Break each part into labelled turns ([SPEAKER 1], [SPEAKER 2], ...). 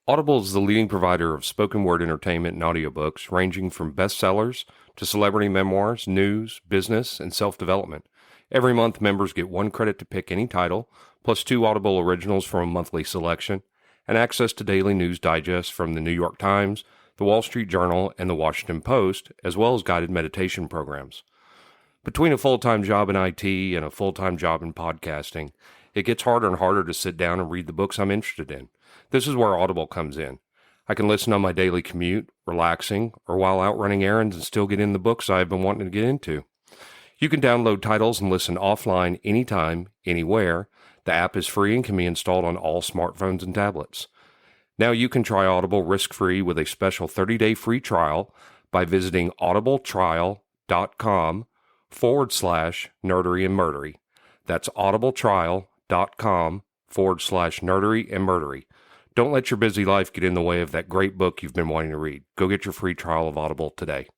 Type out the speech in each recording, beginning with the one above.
[SPEAKER 1] Audible is the leading provider of spoken word entertainment and audiobooks, ranging from bestsellers to celebrity memoirs, news, business, and self-development. Every month, members get 1 credit to pick any title, plus 2 Audible originals from a monthly selection, and access to daily news digests from the New York Times, the Wall Street Journal, and the Washington Post, as well as guided meditation programs. Between a full-time job in IT and a full-time job in podcasting, it gets harder and harder to sit down and read the books I'm interested in. This is where Audible comes in. I can listen on my daily commute, relaxing, or while out running errands and still get in the books I've been wanting to get into. You can download titles and listen offline anytime, anywhere. The app is free and can be installed on all smartphones and tablets. Now you can try Audible risk-free with a special 30-day free trial by visiting audibletrial.com/nerdery and murdery. That's audibletrial.com/nerdery and murdery. Don't let your busy life get in the way of that great book you've been wanting to read. Go get your free trial of Audible today.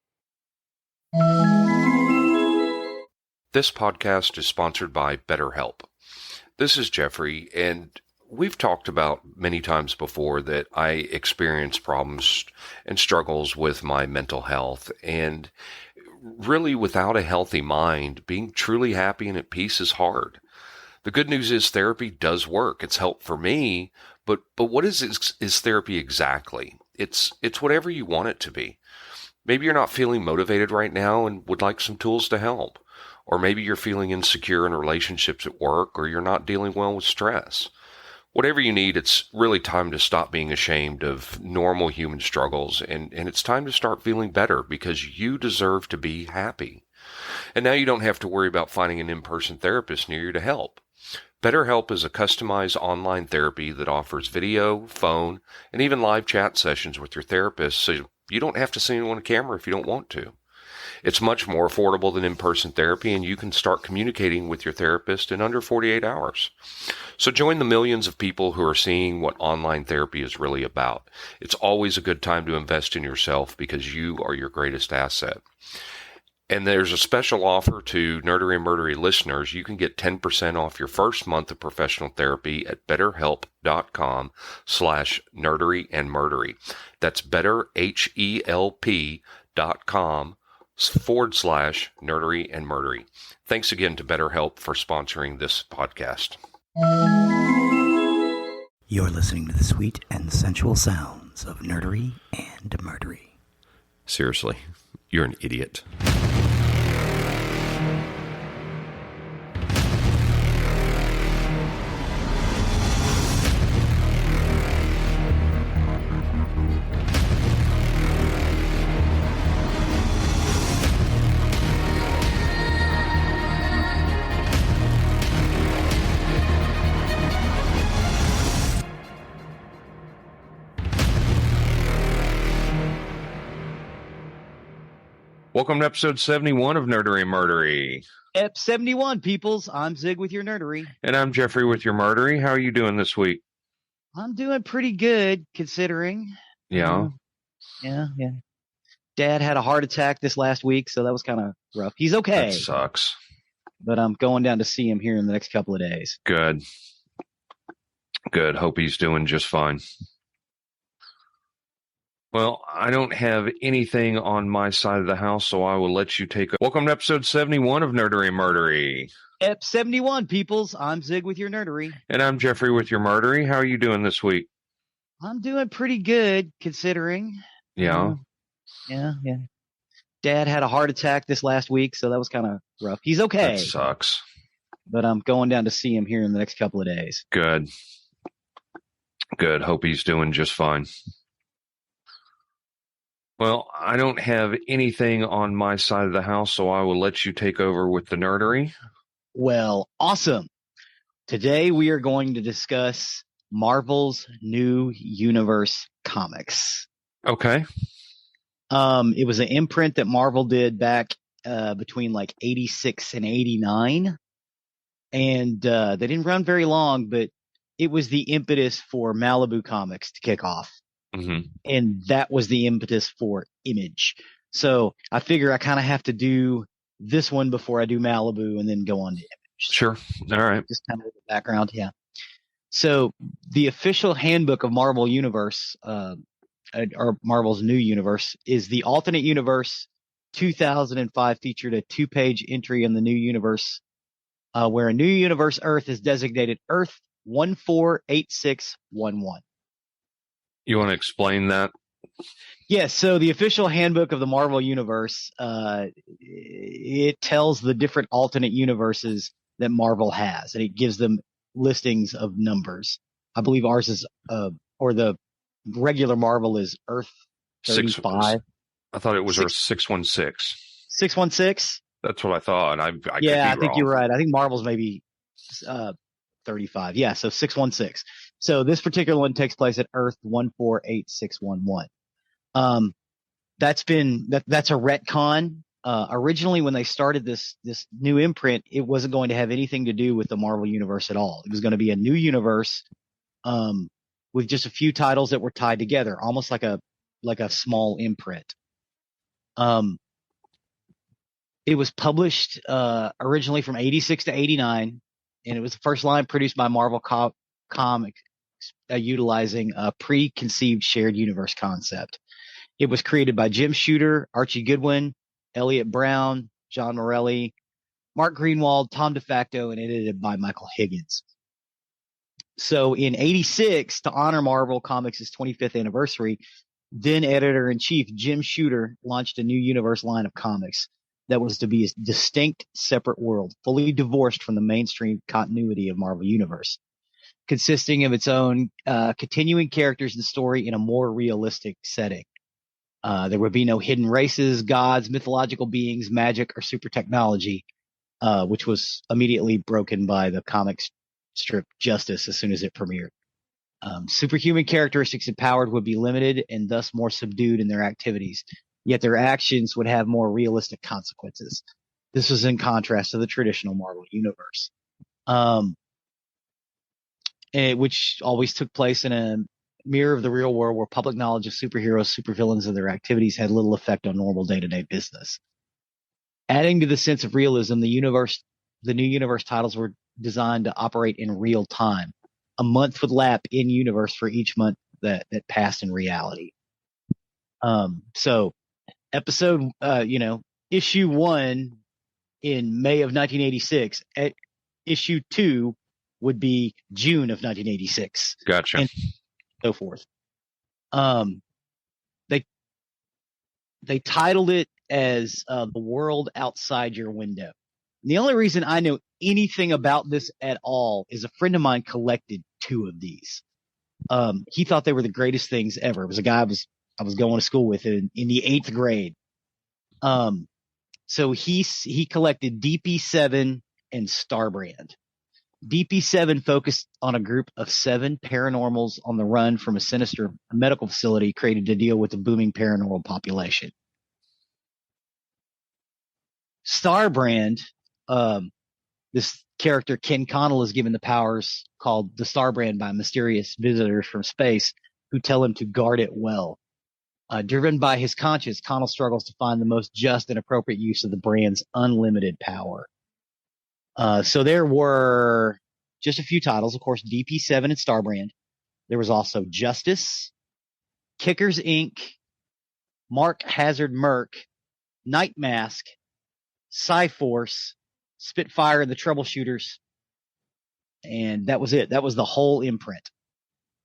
[SPEAKER 1] This podcast is sponsored by BetterHelp. This is Geoffrey, and we've talked about many times before that I experience problems and struggles with my mental health, and really without a healthy mind, being truly happy and at peace is hard. The good news is therapy does work. It's helped for me, but what is therapy exactly? It's whatever you want it to be. Maybe you're not feeling motivated right now and would like some tools to help. Or maybe you're feeling insecure in relationships at work, or you're not dealing well with stress. Whatever you need, it's really time to stop being ashamed of normal human struggles, and it's time to start feeling better because you deserve to be happy. And now you don't have to worry about finding an in-person therapist near you to help. BetterHelp is a customized online therapy that offers video, phone, and even live chat sessions with your therapist, so you don't have to see anyone on camera if you don't want to. It's much more affordable than in-person therapy, and you can start communicating with your therapist in under 48 hours. So join the millions of people who are seeing what online therapy is really about. It's always a good time to invest in yourself because you are your greatest asset. And there's a special offer to Nerdery and Murdery listeners. You can get 10% off your first month of professional therapy at betterhelp.com/nerdery and murdery. That's betterhelp.com/nerdery and murdery. Thanks again to BetterHelp for sponsoring this podcast.
[SPEAKER 2] You're listening to the sweet and sensual sounds of nerdery and murdery.
[SPEAKER 1] Seriously, you're an idiot. Welcome to episode 71 of Nerdery and Murdery.
[SPEAKER 3] Ep 71, peoples. I'm Zig with your nerdery.
[SPEAKER 1] And I'm Geoffrey with your murdery. How are you doing this week?
[SPEAKER 3] I'm doing pretty good, considering.
[SPEAKER 1] Yeah.
[SPEAKER 3] Yeah. Dad had a heart attack this last week, so that was kind of rough. He's okay.
[SPEAKER 1] That sucks.
[SPEAKER 3] But I'm going down to see him here in the next couple of days.
[SPEAKER 1] Good. Hope he's doing just fine. Well, I don't have anything on my side of the house, so I will let you take. Welcome to episode 71 of Nerdery and Murdery.
[SPEAKER 3] Ep 71, peoples. I'm Zig with your nerdery.
[SPEAKER 1] And I'm Geoffrey with your murdery. How are you doing this week?
[SPEAKER 3] I'm doing pretty good, considering.
[SPEAKER 1] Yeah.
[SPEAKER 3] Yeah. Dad had a heart attack this last week, so that was kind of rough. He's okay.
[SPEAKER 1] That sucks.
[SPEAKER 3] But I'm going down to see him here in the next couple of days.
[SPEAKER 1] Good. Hope he's doing just fine. Well, I don't have anything on my side of the house, so I will let you take over with the nerdery.
[SPEAKER 3] Well, awesome. Today we are going to discuss Marvel's new universe comics.
[SPEAKER 1] Okay.
[SPEAKER 3] It was an imprint that Marvel did back between like 86 and 89. And they didn't run very long, but it was the impetus for Malibu Comics to kick off.
[SPEAKER 1] Mm-hmm.
[SPEAKER 3] And that was the impetus for Image. So I figure I kind of have to do this one before I do Malibu and then go on to Image.
[SPEAKER 1] Sure. All right.
[SPEAKER 3] Just kind of the background. Yeah. So the official handbook of Marvel Universe, or Marvel's new universe, is the Alternate Universe 2005 featured a 2-page entry in the new universe, where a new universe Earth is designated Earth 148611.
[SPEAKER 1] You want to explain that?
[SPEAKER 3] Yes, so the official handbook of the Marvel Universe, it tells the different alternate universes that Marvel has, and it gives them listings of numbers. I believe ours is, or the regular Marvel is Earth 35.
[SPEAKER 1] I thought it was Earth
[SPEAKER 3] 616.
[SPEAKER 1] 616. That's what I thought. I could be
[SPEAKER 3] I
[SPEAKER 1] wrong.
[SPEAKER 3] think you're right. I think Marvel's maybe 35. Yeah, so 616. So this particular one takes place at Earth 148611. That's a retcon. Originally, when they started this new imprint, it wasn't going to have anything to do with the Marvel Universe at all. It was going to be a new universe, with just a few titles that were tied together, almost like a small imprint. It was published originally from 86 to 89, and it was the first line produced by Marvel Comics, utilizing a preconceived shared universe concept. It was created by Jim Shooter, Archie Goodwin, Elliot Brown, John Morelli, Mark Greenwald, Tom DeFacto, and edited by Michael Higgins. So in 86, to honor Marvel Comics' 25th anniversary, then editor-in-chief Jim Shooter launched a new universe line of comics that was to be a distinct, separate world, fully divorced from the mainstream continuity of Marvel Universe, consisting of its own continuing characters and story in a more realistic setting. There would be no hidden races, gods, mythological beings, magic, or super technology, which was immediately broken by the comic strip Justice as soon as it premiered. Superhuman characteristics empowered would be limited and thus more subdued in their activities, yet their actions would have more realistic consequences. This was in contrast to the traditional Marvel Universe, which always took place in a mirror of the real world, where public knowledge of superheroes, supervillains, and their activities had little effect on normal day-to-day business. Adding to the sense of realism, the new universe titles were designed to operate in real time. A month would lap in universe for each month that passed in reality. So episode, issue 1 in May of 1986, issue 2 would be June of 1986.
[SPEAKER 1] Gotcha.
[SPEAKER 3] And so forth. They titled it as The World Outside Your Window. And the only reason I know anything about this at all is a friend of mine collected 2 of these. He thought they were the greatest things ever. It was a guy I was going to school with in the 8th grade. So he collected DP7 and Starbrand. DP7 focused on a group of 7 paranormals on the run from a sinister medical facility created to deal with the booming paranormal population. Starbrand, this character Ken Connell is given the powers called the Starbrand by mysterious visitors from space who tell him to guard it well. Driven by his conscience, Connell struggles to find the most just and appropriate use of the brand's unlimited power. So there were just a few titles, of course, DP7 and Starbrand. There was also Justice, Kickers Inc., Mark Hazard Merc, Night Mask, Cyforce, Spitfire and the Troubleshooters, and that was it. That was the whole imprint.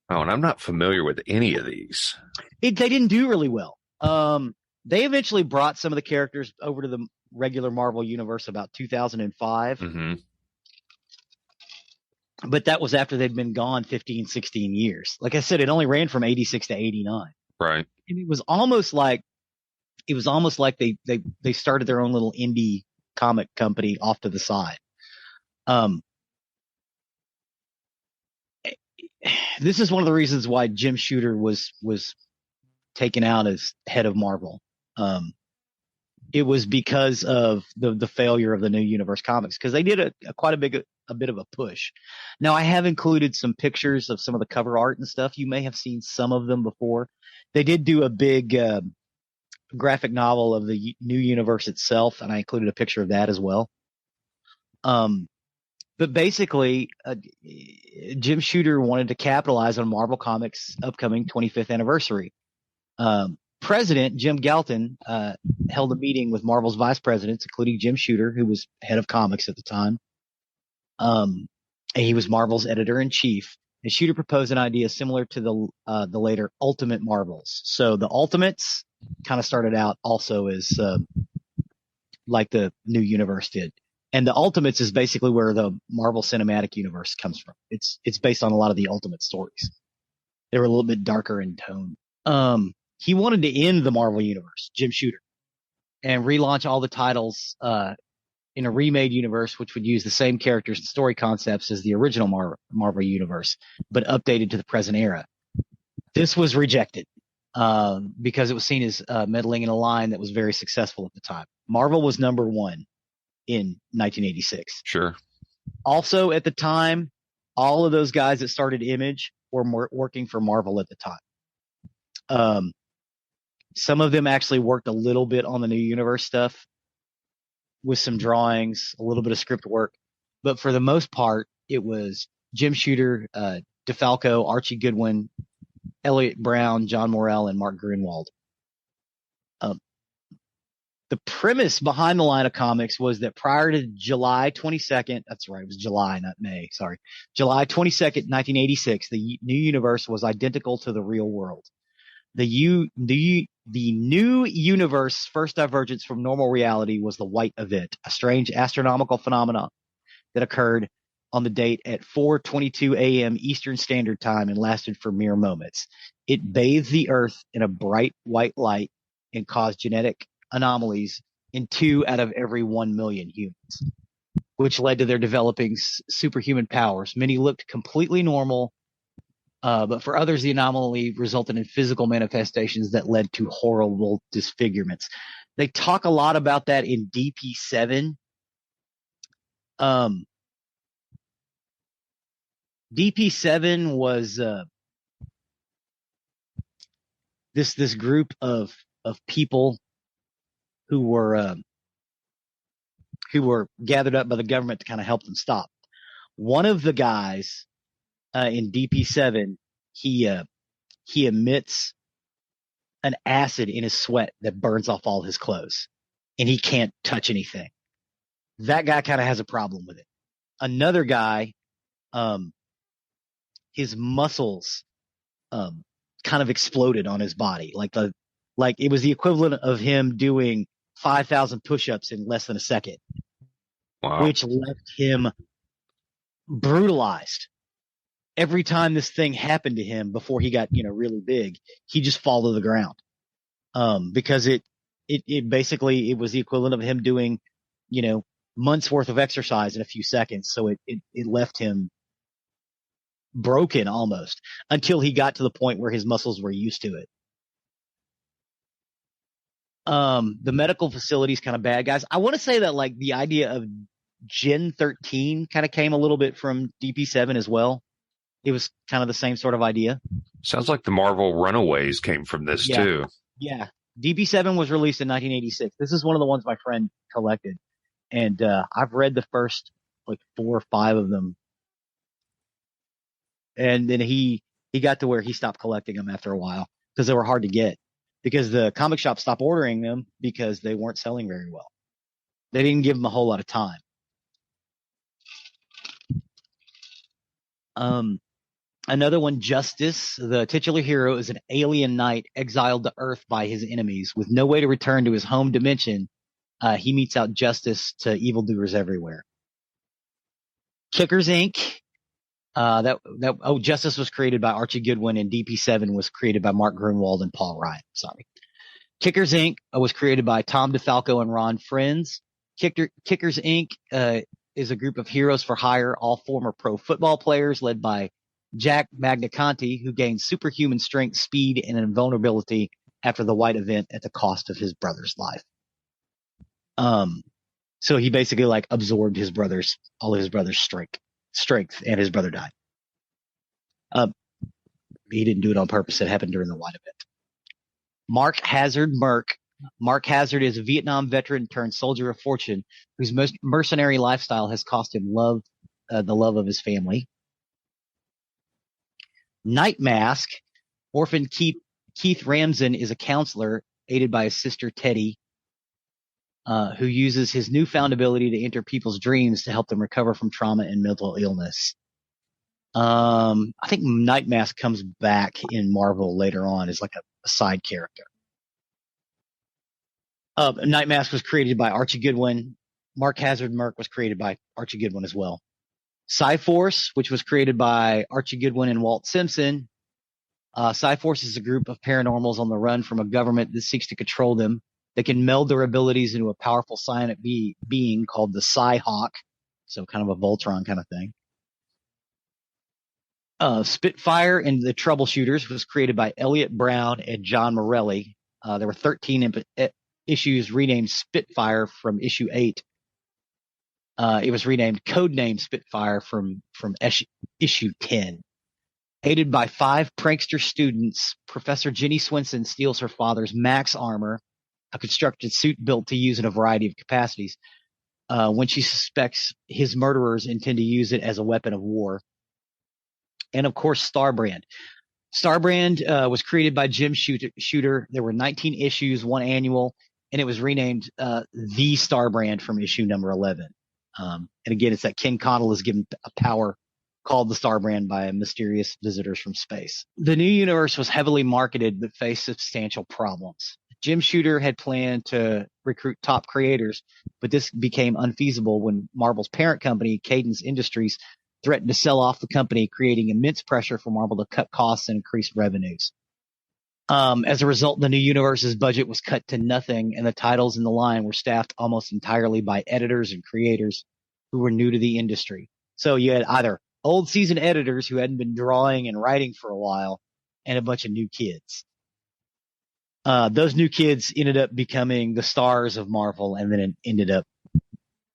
[SPEAKER 1] Oh, and I'm not familiar with any of these.
[SPEAKER 3] They didn't do really well. They eventually brought some of the characters over to the regular Marvel Universe about 2005.
[SPEAKER 1] Mm-hmm.
[SPEAKER 3] But that was after they'd been gone 15, 16 years. Like I said, it only ran from 86 to 89.
[SPEAKER 1] Right.
[SPEAKER 3] And it was almost like they started their own little indie comic company off to the side. This is one of the reasons why Jim Shooter was taken out as head of Marvel. It was because of the failure of the New Universe comics, because they did quite a bit of a push. Now, I have included some pictures of some of the cover art and stuff. You may have seen some of them before. They did do a big graphic novel of the New Universe itself, and I included a picture of that as well. But basically, Jim Shooter wanted to capitalize on Marvel Comics' upcoming 25th anniversary. President Jim Galton held a meeting with Marvel's vice presidents, including Jim Shooter, who was head of comics at the time. And he was Marvel's editor-in-chief. And Shooter proposed an idea similar to the later Ultimate Marvels. So the Ultimates kind of started out also as like the New Universe did. And the Ultimates is basically where the Marvel Cinematic Universe comes from. It's based on a lot of the Ultimate stories. They were a little bit darker in tone. He wanted to end the Marvel Universe, Jim Shooter, and relaunch all the titles in a remade universe, which would use the same characters and story concepts as the original Marvel Universe, but updated to the present era. This was rejected because it was seen as meddling in a line that was very successful at the time. Marvel was number one in 1986.
[SPEAKER 1] Sure.
[SPEAKER 3] Also at the time, all of those guys that started Image were working for Marvel at the time. Some of them actually worked a little bit on the New Universe stuff with some drawings, a little bit of script work. But for the most part, it was Jim Shooter, DeFalco, Archie Goodwin, Elliot Brown, John Morrell, and Mark Grunwald. The premise behind the line of comics was that prior to July 22nd, that's right, it was July, not May, sorry. July 22nd, 1986, the new universe was identical to the real world. The new universe first divergence from normal reality was the White Event, a strange astronomical phenomenon that occurred on the date at 4:22 a.m. Eastern Standard Time and lasted for mere moments. It bathed the Earth in a bright white light and caused genetic anomalies in 2 out of every 1 million humans, which led to their developing superhuman powers. Many looked completely normal, but for others, the anomaly resulted in physical manifestations that led to horrible disfigurements. They talk a lot about that in DP7. DP7 was this group of people who were gathered up by the government to kind of help them stop. One of the guys in DP7, he emits an acid in his sweat that burns off all his clothes, and he can't touch anything. That guy kind of has a problem with it. Another guy, his muscles kind of exploded on his body, like it was the equivalent of him doing 5,000 push-ups in less than a second.
[SPEAKER 1] Wow.
[SPEAKER 3] Which left him brutalized. Every time this thing happened to him before he got, really big, he just fall to the ground. Because it basically, it was the equivalent of him doing, months worth of exercise in a few seconds. So it left him broken almost until he got to the point where his muscles were used to it. The medical facility's kind of bad, guys. I want to say that like the idea of Gen 13 kind of came a little bit from DP7 as well. It was kind of the same sort of idea.
[SPEAKER 1] Sounds like the Marvel Runaways came from this too.
[SPEAKER 3] Yeah. DP7 was released in 1986. This is one of the ones my friend collected. And I've read the first like 4 or 5 of them. And then he got to where he stopped collecting them after a while because they were hard to get. Because the comic shop stopped ordering them because they weren't selling very well. They didn't give them a whole lot of time. Another one, Justice. The titular hero is an alien knight exiled to Earth by his enemies. With no way to return to his home dimension, he metes out justice to evildoers everywhere. Kickers Inc. Justice was created by Archie Goodwin, and DP7 was created by Mark Grunwald and Paul Ryan. Sorry. Kickers Inc. Was created by Tom DeFalco and Ron Friends. Kickers Inc. Is a group of heroes for hire, all former pro football players led by Jack Magnaconti, who gained superhuman strength, speed, and invulnerability after the White Event at the cost of his brother's life. So he basically like absorbed all of his brother's strength, and his brother died. He didn't do it on purpose. It happened during the White Event. Mark Hazard, Merc. Mark Hazard is a Vietnam veteran turned soldier of fortune whose most mercenary lifestyle has cost him love, the love of his family. Night Mask, orphan Keith Ramsden is a counselor aided by his sister Teddy, who uses his newfound ability to enter people's dreams to help them recover from trauma and mental illness. I think Night Mask comes back in Marvel later on as like a side character. Night Mask was created by Archie Goodwin. Mark Hazard Merc was created by Archie Goodwin as well. Cyforce, which was created by Archie Goodwin and Walt Simpson. Cyforce is a group of paranormals on the run from a government that seeks to control them. They can meld their abilities into a powerful psionic being called the Psyhawk, so kind of a Voltron kind of thing. Spitfire and the Troubleshooters was created by Elliot Brown and John Morelli. There were 13 issues renamed Spitfire from issue 8. It was renamed Codename Spitfire from issue 10. Aided by 5 prankster students, Professor Jenny Swinson steals her father's Max armor, a constructed suit built to use in a variety of capacities, when she suspects his murderers intend to use it as a weapon of war. And of course, Starbrand. Starbrand was created by Jim Shooter. There were 19 issues, 1 annual, and it was renamed the Starbrand from issue number 11. And again, it's that Ken Connell is given a power called the Starbrand by mysterious visitors from space. The new universe was heavily marketed but faced substantial problems. Jim Shooter had planned to recruit top creators, but this became unfeasible when Marvel's parent company, Cadence Industries, threatened to sell off the company, creating immense pressure for Marvel to cut costs and increase revenues. As a result, the new universe's budget was cut to nothing, and the titles in the line were staffed almost entirely by editors and creators who were new to the industry. So you had either old seasoned editors who hadn't been drawing and writing for a while, and a bunch of new kids. Those new kids ended up becoming the stars of Marvel, and then it ended up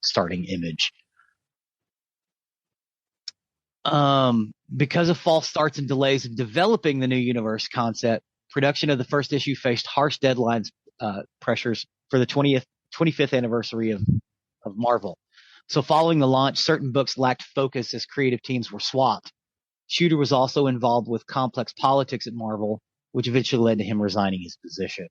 [SPEAKER 3] starting Image. Because of false starts and delays in developing the new universe concept, production of the first issue faced harsh deadlines pressures for the 25th anniversary of Marvel. So following the launch, certain books lacked focus as creative teams were swapped. Shooter was also involved with complex politics at Marvel, which eventually led to him resigning his position,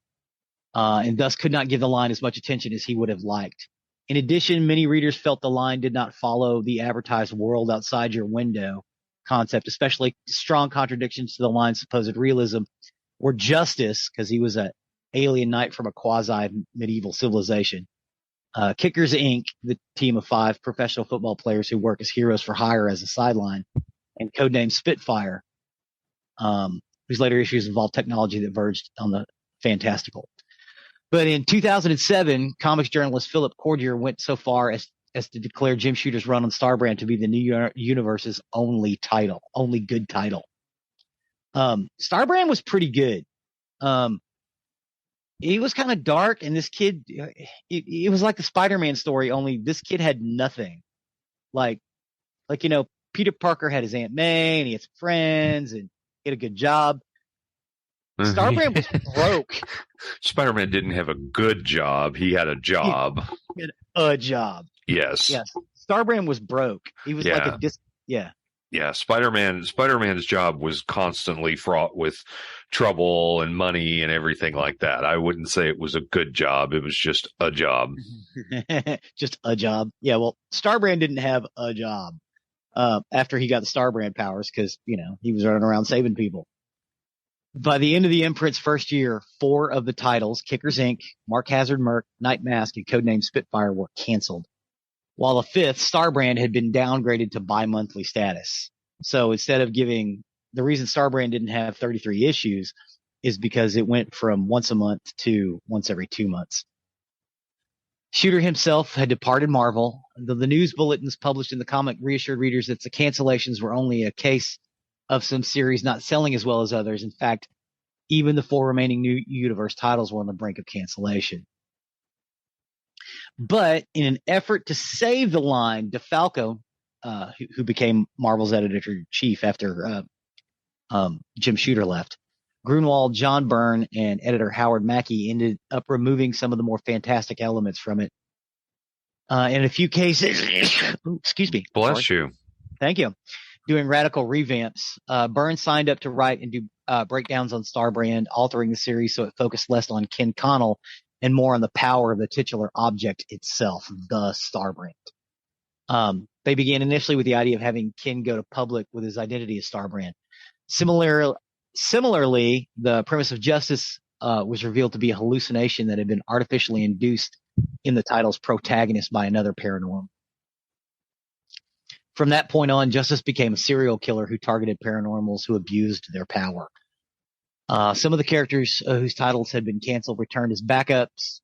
[SPEAKER 3] and thus could not give the line as much attention as he would have liked. In addition, many readers felt the line did not follow the advertised world outside your window concept, especially strong contradictions to the line's supposed realism or justice, because he was an alien knight from a quasi-medieval civilization. Kickers Inc., the team of 5 professional football players who work as heroes for hire as a sideline, and codenamed Spitfire, whose later issues involved technology that verged on the fantastical. But in 2007, comics journalist Philip Cordier went so far as to declare Jim Shooter's run on Starbrand to be the new universe's only good title. Starbrand was pretty good. It was kind of dark, and this kid, it was like the Spider-Man story, only this kid had nothing. Like, Peter Parker had his Aunt May, and he had some friends, and he had a good job. Starbrand was broke.
[SPEAKER 1] Spider-Man didn't have a good job. He had a job.
[SPEAKER 3] He had a job.
[SPEAKER 1] Yes.
[SPEAKER 3] Yes. Starbrand was broke. He was like a
[SPEAKER 1] Yeah, Spider-Man's job was constantly fraught with trouble and money and everything like that. I wouldn't say it was a good job. It was just a job.
[SPEAKER 3] Just a job. Yeah, well, Starbrand didn't have a job after he got the Starbrand powers because, he was running around saving people. By the end of the imprint's first year, 4 of the titles, Kickers Inc., Mark Hazard Merc, Night Mask, and codename Spitfire, were canceled, while the 5th, Starbrand, had been downgraded to bi-monthly status. So instead of the reason Starbrand didn't have 33 issues is because it went from once a month to once every 2 months. Shooter himself had departed Marvel. The news bulletins published in the comic reassured readers that the cancellations were only a case of some series not selling as well as others. In fact, even the 4 remaining new universe titles were on the brink of cancellation. But in an effort to save the line, DeFalco, who became Marvel's editor-in-chief after Jim Shooter left, Grunwald, John Byrne, and editor Howard Mackey ended up removing some of the more fantastic elements from it. In a few cases, excuse me.
[SPEAKER 1] Bless you.
[SPEAKER 3] Thank you. Doing radical revamps. Byrne signed up to write and do breakdowns on Starbrand, altering the series so it focused less on Ken Connell and more on the power of the titular object itself, the Starbrand. They began initially with the idea of having Ken go to public with his identity as Starbrand. Similarly, the premise of Justice was revealed to be a hallucination that had been artificially induced in the title's protagonist by another paranormal. From that point on, Justice became a serial killer who targeted paranormals who abused their power. Some of the characters whose titles had been canceled returned as backups,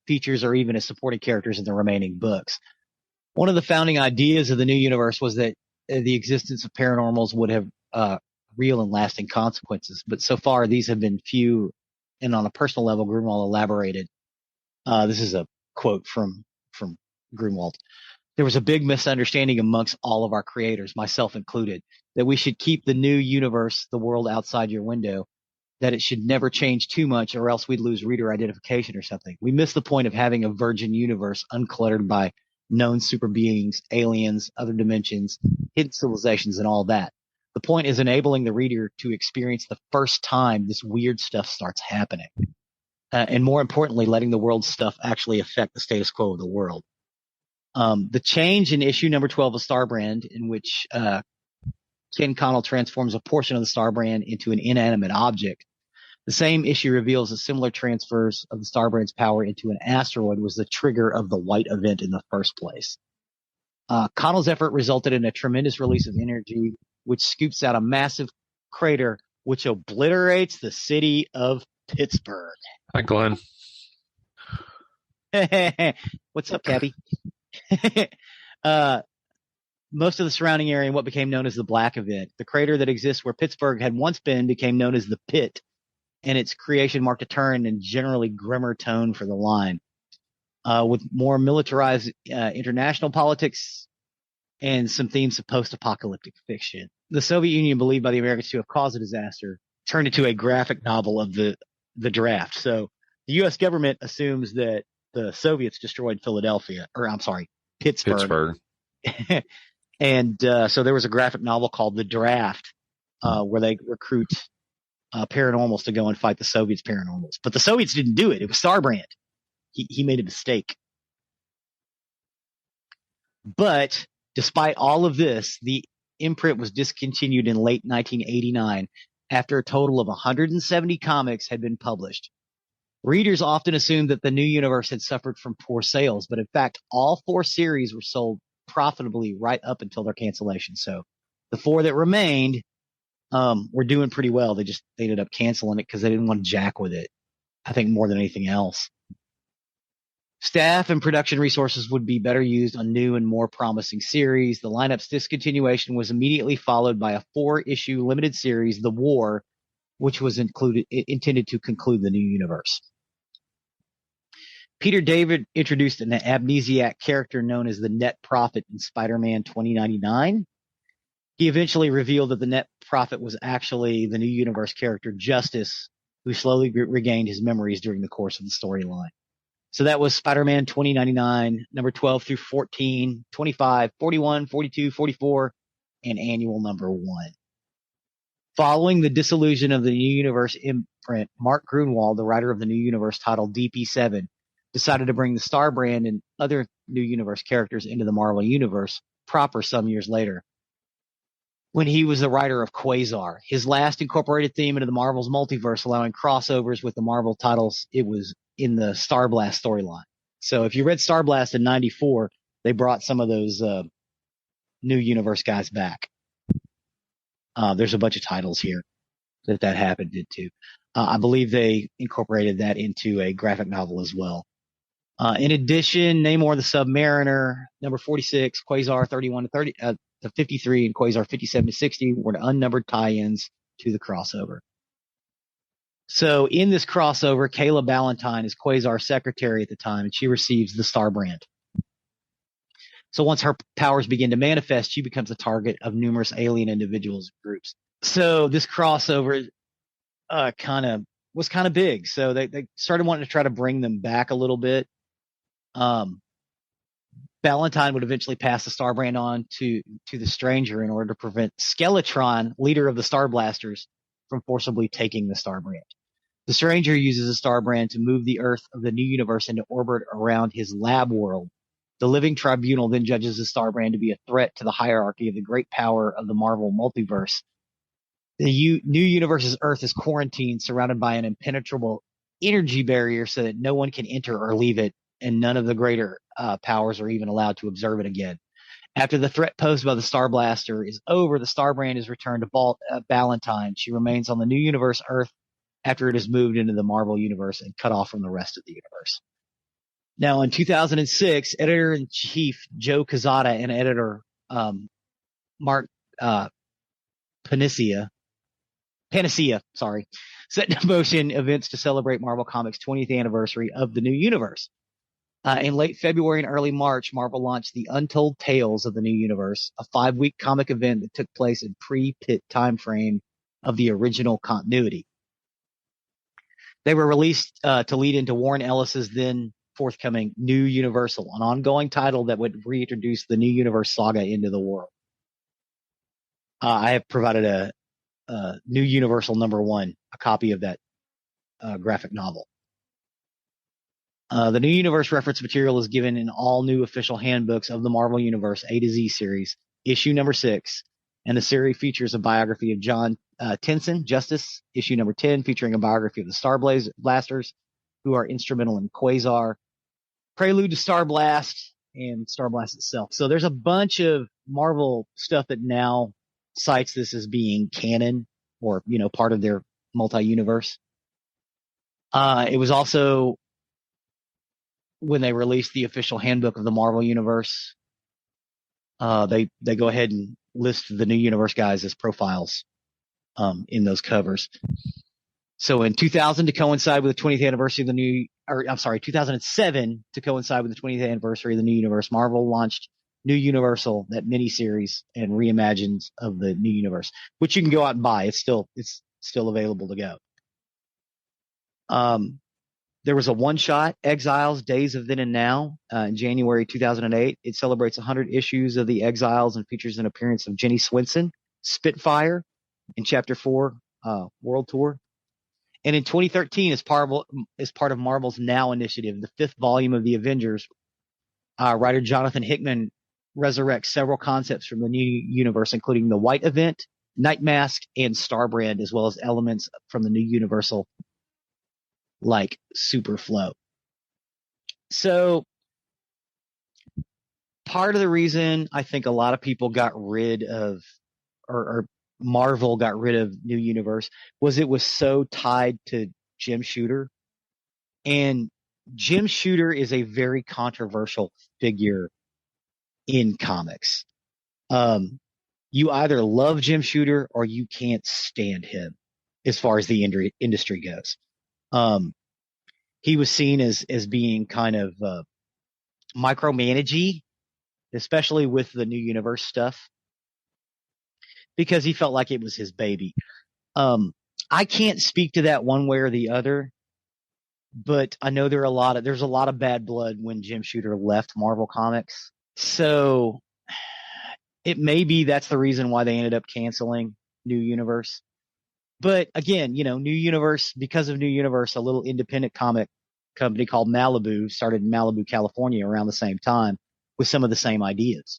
[SPEAKER 3] features, or even as supporting characters in the remaining books. One of the founding ideas of the new universe was that the existence of paranormals would have real and lasting consequences, but so far these have been few, and on a personal level, Grunwald elaborated. This is a quote from Grunwald. There was a big misunderstanding amongst all of our creators, myself included, that we should keep the new universe, the world outside your window, that it should never change too much or else we'd lose reader identification or something. We missed the point of having a virgin universe uncluttered by known super beings, aliens, other dimensions, hidden civilizations, and all that. The point is enabling the reader to experience the first time this weird stuff starts happening. And more importantly, letting the world stuff actually affect the status quo of the world. The change in issue number 12 of Starbrand, in which Ken Connell transforms a portion of the Starbrand into an inanimate object. The same issue reveals that similar transfers of the Starbrand's power into an asteroid was the trigger of the White event in the first place. Connell's effort resulted in a tremendous release of energy, which scoops out a massive crater, which obliterates the city of Pittsburgh.
[SPEAKER 1] Hi, Glenn.
[SPEAKER 3] What's up, Cappy? Most of the surrounding area in what became known as the Black Event. The crater that exists where Pittsburgh had once been became known as the Pit, and its creation marked a turn in generally grimmer tone for the line. With more militarized international politics and some themes of post-apocalyptic fiction. The Soviet Union, believed by the Americans to have caused the disaster, turned into a graphic novel of the draft. So the U.S. government assumes that the Soviets destroyed Pittsburgh. And so there was a graphic novel called The Draft, where they recruit paranormals to go and fight the Soviets' paranormals. But the Soviets didn't do it. It was Starbrand. He made a mistake. But despite all of this, the imprint was discontinued in late 1989 after a total of 170 comics had been published. Readers often assumed that the new universe had suffered from poor sales, but in fact, all 4 series were sold profitably right up until their cancellation. So the 4 that remained were doing pretty well. They ended up canceling it because they didn't want to jack with it, I think, more than anything else. Staff and production resources would be better used on new and more promising series. The lineup's discontinuation was immediately followed by a 4-issue limited series, The War, which was intended to conclude the new universe. Peter David introduced an amnesiac character known as the Net Prophet in Spider-Man 2099. He eventually revealed that the Net Prophet was actually the new universe character Justice, who slowly regained his memories during the course of the storyline. So that was Spider-Man 2099, number 12 through 14, 25, 41, 42, 44, and annual number 1. Following the dissolution of the New Universe imprint, Mark Grunwald, the writer of the New Universe titled DP7, decided to bring the Starbrand and other New Universe characters into the Marvel Universe proper some years later, when he was the writer of Quasar, his last incorporated theme into the Marvel's multiverse, allowing crossovers with the Marvel titles it was in the Star Blast storyline. So if you read Star Blast in 94, they brought some of those New Universe guys back. There's a bunch of titles here that happened to. I believe they incorporated that into a graphic novel as well. In addition, Namor the Submariner, number 46, Quasar 31 to 53, and Quasar 57 to 60 were unnumbered tie-ins to the crossover. So in this crossover, Kayla Ballantyne is Quasar's secretary at the time, and she receives the Starbrand. So once her powers begin to manifest, she becomes the target of numerous alien individuals and groups. So this crossover was kind of big. So they started wanting to try to bring them back a little bit. Valentine would eventually pass the Starbrand on to the Stranger in order to prevent Skeletron, leader of the Star Blasters, from forcibly taking the Starbrand. The Stranger uses the Starbrand to move the Earth of the new universe into orbit around his lab world. The Living Tribunal then judges the Starbrand to be a threat to the hierarchy of the great power of the Marvel multiverse. The new universe's Earth is quarantined, surrounded by an impenetrable energy barrier so that no one can enter or leave it, and none of the greater powers are even allowed to observe it again. After the threat posed by the Star Blaster is over, the Starbrand is returned to Valentine. She remains on the new universe Earth after it is moved into the Marvel universe and cut off from the rest of the universe. Now, in 2006, editor-in-chief Joe Quesada and editor Mark Panacea, set in motion events to celebrate Marvel Comics' 20th anniversary of the new universe. In late February and early March, Marvel launched the Untold Tales of the New Universe, a 5-week comic event that took place in pre-Pit timeframe of the original continuity. They were released to lead into Warren Ellis's then forthcoming New Universal, an ongoing title that would reintroduce the New Universe saga into the world. I have provided a New Universal #1, a copy of that graphic novel. The New Universe reference material is given in all new official handbooks of the Marvel Universe A to Z series, issue #6, and the series features a biography of John Tenson, Justice, issue #10, featuring a biography of the Star Blasters, who are instrumental in Quasar, Prelude to Star Blast, and Star Blast itself. So there's a bunch of Marvel stuff that now cites this as being canon or, part of their multi-universe. It was also when they released the official handbook of the Marvel Universe, they go ahead and list the New Universe guys as profiles in those covers. So in 2000, to coincide with the 20th anniversary of 2007, to coincide with the 20th anniversary of the New Universe, Marvel launched New Universal, that miniseries and reimagined of the New Universe, which you can go out and buy. It's still available to go. There was a one-shot, Exiles, Days of Then and Now, in January 2008. It celebrates 100 issues of the Exiles and features an appearance of Jenny Swenson, Spitfire, in Chapter 4, World Tour. And in 2013, as part of Marvel's Now initiative, the 5th volume of the Avengers, writer Jonathan Hickman resurrects several concepts from the New Universe, including the White Event, Night Mask, and Starbrand, as well as elements from the New Universal like Superflow. So part of the reason I think a lot of people got rid of, or Marvel got rid of New Universe, was it was so tied to Jim Shooter. And Jim Shooter is a very controversial figure in comics. You either love Jim Shooter or you can't stand him as far as the industry goes. He was seen as being kind of micromanagey, especially with the New Universe stuff, because he felt like it was his baby. I can't speak to that one way or the other, but I know there's a lot of bad blood when Jim Shooter left Marvel Comics. So it may be that's the reason why they ended up canceling New Universe. But again, New Universe, because of New Universe, a little independent comic company called Malibu started in Malibu, California around the same time with some of the same ideas.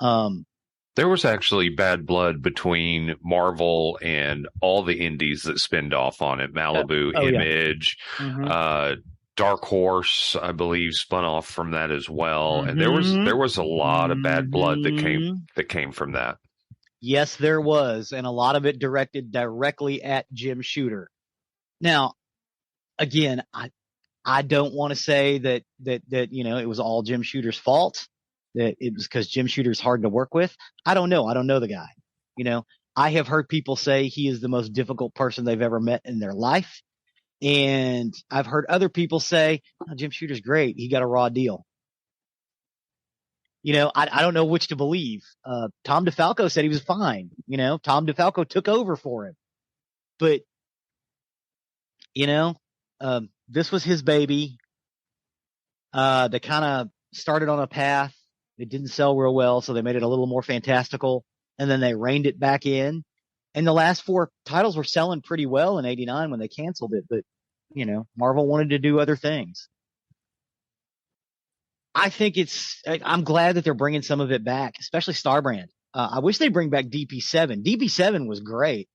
[SPEAKER 1] There was actually bad blood between Marvel and all the indies that spinned off on it. Malibu, Image,
[SPEAKER 3] yeah. Mm-hmm.
[SPEAKER 1] Dark Horse, I believe, spun off from that as well. Mm-hmm. And there was a lot of bad blood that came from that.
[SPEAKER 3] Yes, there was, and a lot of it directed directly at Jim Shooter. Now, again, I don't want to say that it was all Jim Shooter's fault, that it was because Jim Shooter's hard to work with. I don't know. I don't know the guy. I have heard people say he is the most difficult person they've ever met in their life, and I've heard other people say, oh, Jim Shooter's great. He got a raw deal. I don't know which to believe. Tom DeFalco said he was fine. Tom DeFalco took over for him. But, this was his baby. The kind of started on a path. It didn't sell real well, so they made it a little more fantastical, and then they reined it back in. And the last 4 titles were selling pretty well in '89 when they canceled it, but Marvel wanted to do other things. I think I'm glad that they're bringing some of it back, especially Starbrand. I wish they bring back DP7. DP7 was great.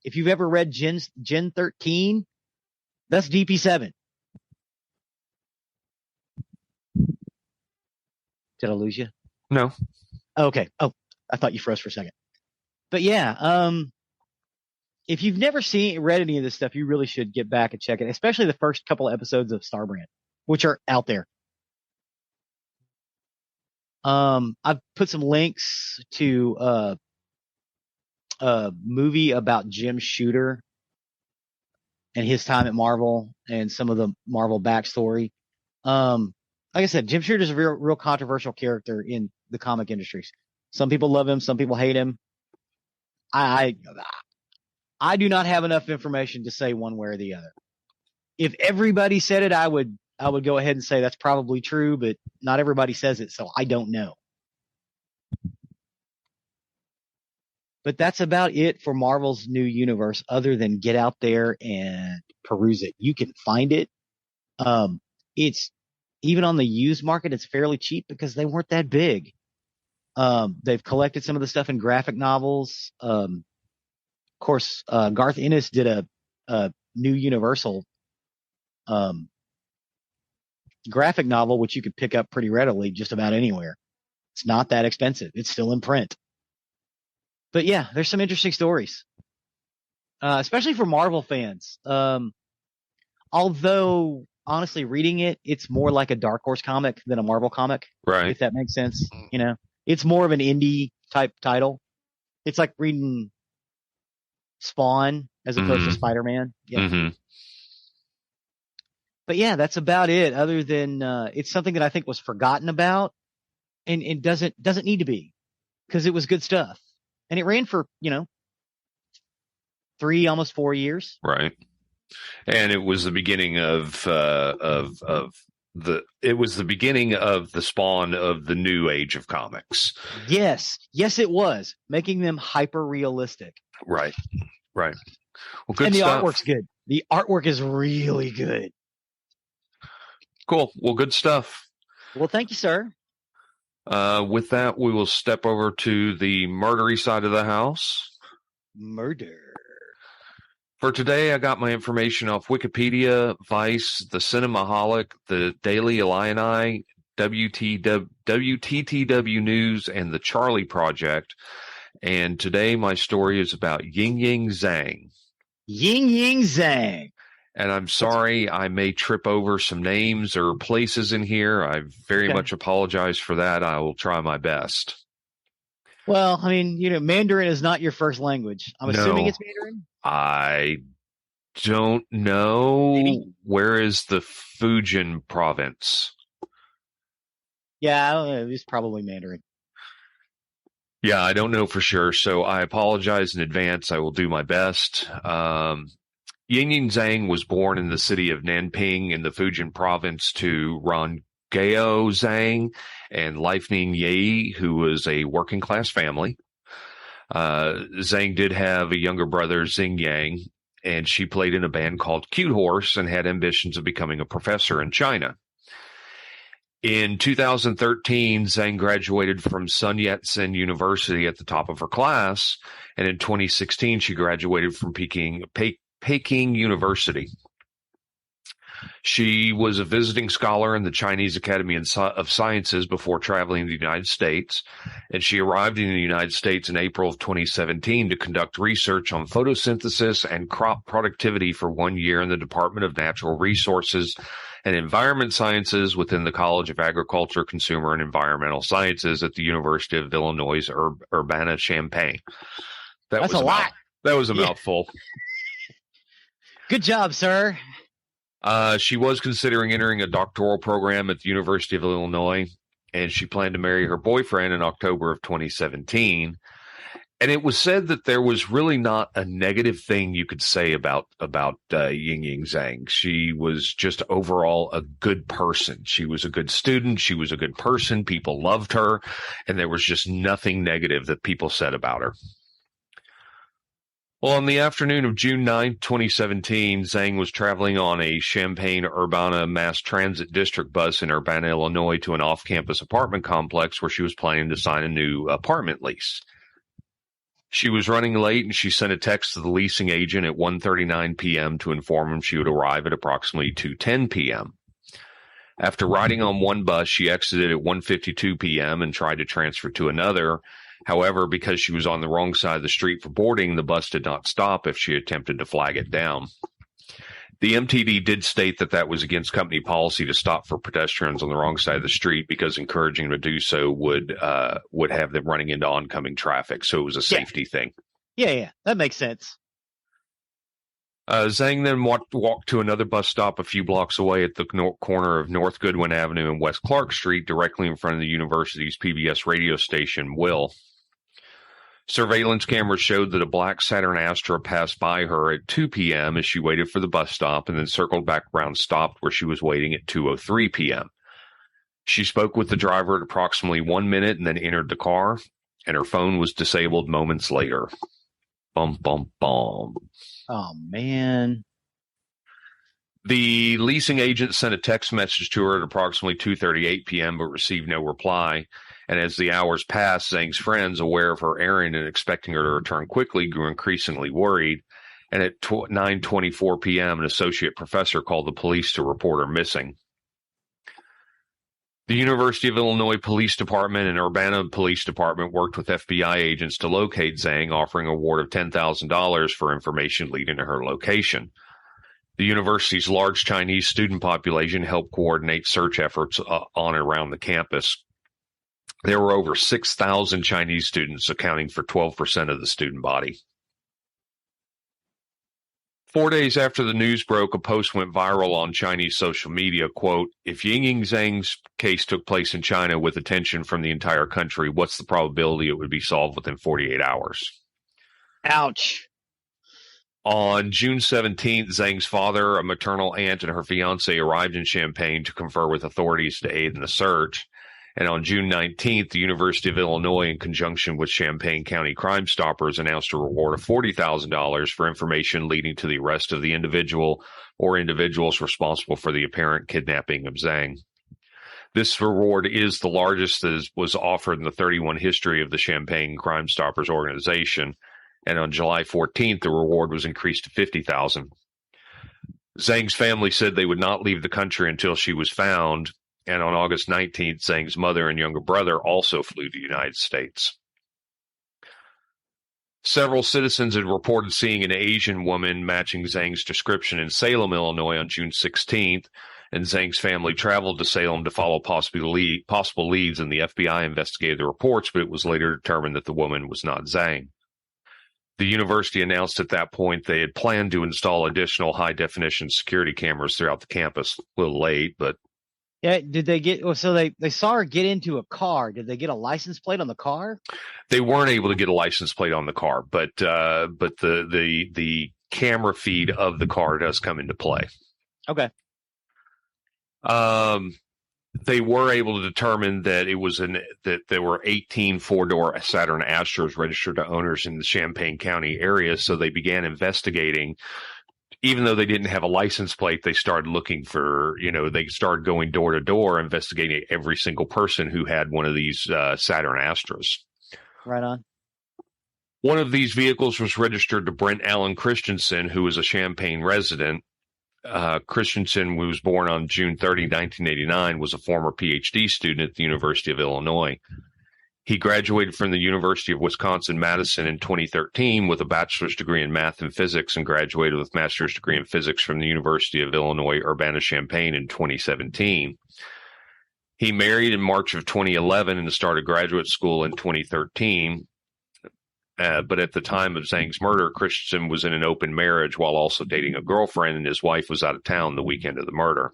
[SPEAKER 3] If you've ever read Gen 13, that's DP7. Did I lose you?
[SPEAKER 1] No.
[SPEAKER 3] Okay. Oh, I thought you froze for a second. But yeah, if you've never read any of this stuff, you really should get back and check it, especially the first couple of episodes of Starbrand, which are out there. I've put some links to a movie about Jim Shooter and his time at Marvel and some of the Marvel backstory. Like I said, Jim Shooter is a real controversial character in the comic industries. Some people love him, some people hate him. I do not have enough information to say one way or the other. If everybody said it, I would go ahead and say that's probably true, but not everybody says it, so I don't know. But that's about it for Marvel's new universe, other than get out there and peruse it. You can find it. It's even on the used market, it's fairly cheap because they weren't that big. They've collected some of the stuff in graphic novels. Of course, Garth Ennis did a new Universal graphic novel, which you could pick up pretty readily just about anywhere. It's not that expensive. It's still in print. But yeah, there's some interesting stories, especially for Marvel fans. Although, honestly, reading it, it's more like a Dark Horse comic than a Marvel comic.
[SPEAKER 1] Right.
[SPEAKER 3] If that makes sense. It's more of an indie type title. It's like reading Spawn as opposed to Spider-Man. Yeah.
[SPEAKER 1] Mm-hmm.
[SPEAKER 3] But yeah, that's about it. Other than it's something that I think was forgotten about, and it doesn't need to be, because it was good stuff, and it ran for 3, almost 4 years.
[SPEAKER 1] Right, and it was the beginning of the beginning of the spawn of the new age of comics.
[SPEAKER 3] Yes, it was making them hyper realistic.
[SPEAKER 1] Right. Well, good
[SPEAKER 3] and the
[SPEAKER 1] stuff.
[SPEAKER 3] Artwork's good. The artwork is really good.
[SPEAKER 1] Cool. Well, good stuff.
[SPEAKER 3] Well, thank you, sir.
[SPEAKER 1] With that, we will step over to the murdery side of the house.
[SPEAKER 3] Murder.
[SPEAKER 1] For today, I got my information off Wikipedia, Vice, the Cinemaholic, the Daily Illini, WTTW News, and the Charlie Project. And today, my story is about YingYing Zhang.
[SPEAKER 3] YingYing Zhang.
[SPEAKER 1] And I'm sorry, I may trip over some names or places in here. I very much apologize for that. I will try my best.
[SPEAKER 3] Well, I mean, Mandarin is not your first language. I'm assuming it's Mandarin?
[SPEAKER 1] I don't know.
[SPEAKER 3] Maybe.
[SPEAKER 1] Where is the Fujian province?
[SPEAKER 3] Yeah, it's probably Mandarin.
[SPEAKER 1] Yeah, I don't know for sure, so I apologize in advance. I will do my best. YingYing Zhang was born in the city of Nanping in the Fujian province to Rongao Zhang and Lifening Yi, who was a working-class family. Zhang did have a younger brother, Xingyang, and she played in a band called Cute Horse and had ambitions of becoming a professor in China. In 2013, Zhang graduated from Sun Yat-sen University at the top of her class, and in 2016, she graduated from Peking University. She was a visiting scholar in the Chinese Academy of Sciences before traveling to the United States, and she arrived in the United States in April of 2017 to conduct research on photosynthesis and crop productivity for 1 year in the Department of Natural Resources and Environment Sciences within the College of Agriculture, Consumer, and Environmental Sciences at the University of Illinois Urbana-Champaign.
[SPEAKER 3] That's a lot.
[SPEAKER 1] That was a mouthful.
[SPEAKER 3] Good job, sir.
[SPEAKER 1] She was considering entering a doctoral program at the University of Illinois, and she planned to marry her boyfriend in October of 2017. And it was said that there was really not a negative thing you could say about YingYing Zhang. She was just overall a good person. She was a good student. She was a good person. People loved her, and there was just nothing negative that people said about her. Well, on the afternoon of June 9, 2017, Zhang was traveling on a Champaign-Urbana Mass Transit District bus in Urbana, Illinois, to an off-campus apartment complex where she was planning to sign a new apartment lease. She was running late, and she sent a text to the leasing agent at 1:39 p.m. to inform him she would arrive at approximately 2:10 p.m. After riding on one bus, she exited at 1:52 p.m. and tried to transfer to another. However, because she was on the wrong side of the street for boarding, the bus did not stop if she attempted to flag it down. The MTD did state that was against company policy to stop for pedestrians on the wrong side of the street, because encouraging them to do so would have them running into oncoming traffic. So it was a safety thing.
[SPEAKER 3] Yeah, that makes sense.
[SPEAKER 1] Zhang then walked to another bus stop a few blocks away at the corner of North Goodwin Avenue and West Clark Street, directly in front of the university's PBS radio station, Will. Surveillance cameras showed that a black Saturn Astra passed by her at 2 p.m. as she waited for the bus stop, and then circled back around, stopped where she was waiting at 2:03 p.m. She spoke with the driver at approximately 1 minute and then entered the car, and her phone was disabled moments later. Bum, bum, bum.
[SPEAKER 3] Oh, man.
[SPEAKER 1] The leasing agent sent a text message to her at approximately 2:38 p.m. but received no reply. And as the hours passed, Zhang's friends, aware of her errand and expecting her to return quickly, grew increasingly worried. And at 9:24 p.m., an associate professor called the police to report her missing. The University of Illinois Police Department and Urbana Police Department worked with FBI agents to locate Zhang, offering a reward of $10,000 for information leading to her location. The university's large Chinese student population helped coordinate search efforts on and around the campus. There were over 6,000 Chinese students, accounting for 12% of the student body. 4 days after the news broke, a post went viral on Chinese social media, quote, "If YingYing Zhang's case took place in China with attention from the entire country, what's the probability it would be solved within 48 hours?
[SPEAKER 3] Ouch.
[SPEAKER 1] On June 17th, Zhang's father, a maternal aunt, and her fiancé arrived in Champaign to confer with authorities to aid in the search. And on June 19th, the University of Illinois, in conjunction with Champaign County Crime Stoppers, announced a reward of $40,000 for information leading to the arrest of the individual or individuals responsible for the apparent kidnapping of Zhang. This reward is the largest that was offered in the 31 history of the Champaign Crime Stoppers organization. And on July 14th, the reward was increased to $50,000. Zhang's family said they would not leave the country until she was found. And on August 19th, Zhang's mother and younger brother also flew to the United States. Several citizens had reported seeing an Asian woman matching Zhang's description in Salem, Illinois on June 16th, and Zhang's family traveled to Salem to follow possible leads, and the FBI investigated the reports, but it was later determined that the woman was not Zhang. The university announced at that point they had planned to install additional high-definition security cameras throughout the campus. A little late, but...
[SPEAKER 3] Yeah, did they get? So they saw her get into a car. Did they get a license plate on the car?
[SPEAKER 1] They weren't able to get a license plate on the car, but the camera feed of the car does come into play.
[SPEAKER 3] Okay.
[SPEAKER 1] They were able to determine that that there were 18 four-door Saturn Astros registered to owners in the Champaign County area, so they began investigating. Even though they didn't have a license plate, they started looking for, they started going door to door, investigating every single person who had one of these Saturn Astros.
[SPEAKER 3] Right on.
[SPEAKER 1] One of these vehicles was registered to Brent Allen Christensen, who was a Champaign resident. Christensen, who was born on June 30, 1989, was a former PhD student at the University of Illinois. He graduated from the University of Wisconsin-Madison in 2013 with a bachelor's degree in math and physics, and graduated with a master's degree in physics from the University of Illinois Urbana-Champaign in 2017. He married in March of 2011 and started graduate school in 2013. But at the time of Zhang's murder, Christensen was in an open marriage while also dating a girlfriend, and his wife was out of town the weekend of the murder.